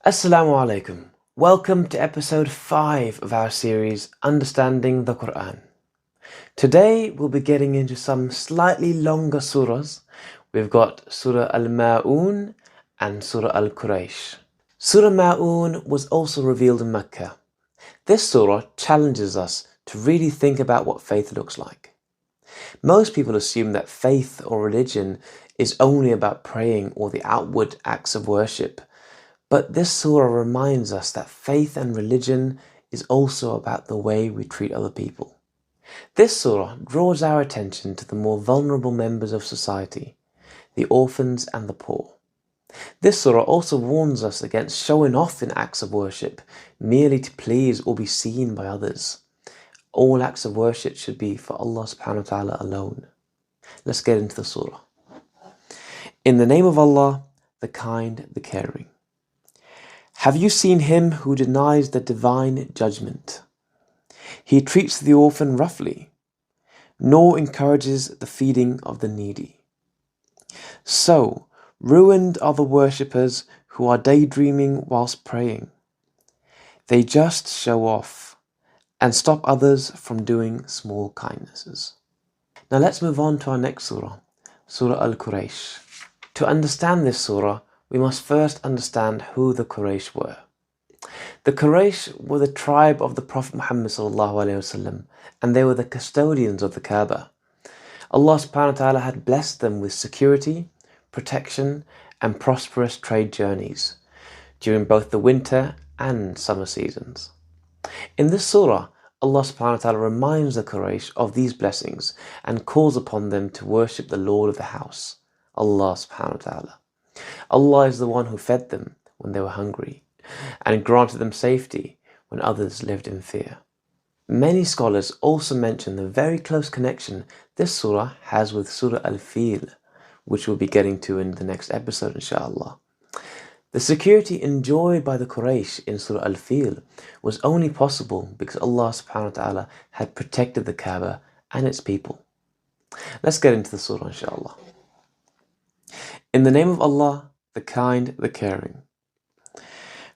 Assalamu alaikum. Welcome to episode 5 of our series Understanding the Qur'an. Today we'll be getting into some slightly longer surahs. We've got Surah Al-Māʿūn and Surah Quraysh. Surah Māʿūn was also revealed in Makkah. This surah challenges us to really think about what faith looks like. Most people assume that faith or religion is only about praying or the outward acts of worship. But this surah reminds us that faith and religion is also about the way we treat other people. This surah draws our attention to the more vulnerable members of society, the orphans and the poor. This surah also warns us against showing off in acts of worship merely to please or be seen by others. All acts of worship should be for Allah subhanahu wa ta'ala alone. Let's get into the surah. In the name of Allah, the kind, the caring. Have you seen him who denies the divine judgment? He treats the orphan roughly, nor encourages the feeding of the needy. So, ruined are the worshippers who are daydreaming whilst praying. They just show off and stop others from doing small kindnesses. Now let's move on to our next surah, Surah Al-Quraysh. To understand this surah, we must first understand who the Quraish were. The Quraish were the tribe of the Prophet Muhammad ﷺ, and they were the custodians of the Kaaba. Allah subhanahu wa ta'ala had blessed them with security, protection, and prosperous trade journeys during both the winter and summer seasons. In this surah, Allah subhanahu wa ta'ala reminds the Quraish of these blessings and calls upon them to worship the Lord of the house, Allah subhanahu wa ta'ala. Allah is the one who fed them when they were hungry and granted them safety when others lived in fear. Many scholars also mention the very close connection this surah has with Surah Al-Fil, which we'll be getting to in the next episode inshallah. The security enjoyed by the Quraysh in Surah Al-Fil was only possible because Allah subhanahu wa ta'ala had protected the Kaaba and its people. Let's get into the surah inshallah. In the name of Allah, the kind, the caring.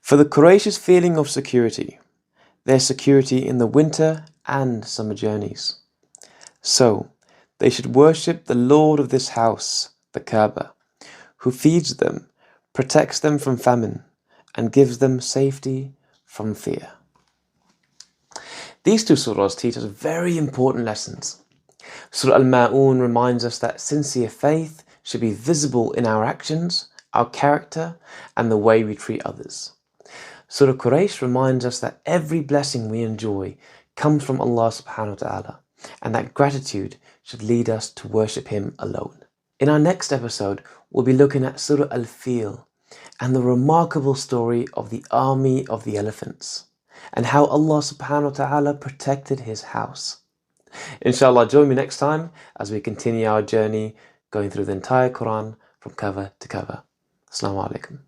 For the Quraysh's feeling of security, their security in the winter and summer journeys. So, they should worship the Lord of this house, the Kaaba, who feeds them, protects them from famine, and gives them safety from fear. These two surahs teach us very important lessons. Surah Al-Māʿūn reminds us that sincere faith should be visible in our actions, our character, and the way we treat others. Surah Quraysh reminds us that every blessing we enjoy comes from Allah subhanahu wa ta'ala, and that gratitude should lead us to worship Him alone. In our next episode, we'll be looking at Surah Al-Fil and the remarkable story of the army of the elephants, and how Allah subhanahu wa ta'ala protected His house. Inshallah, join me next time as we continue our journey going through the entire Quran from cover to cover. Assalamu alaikum.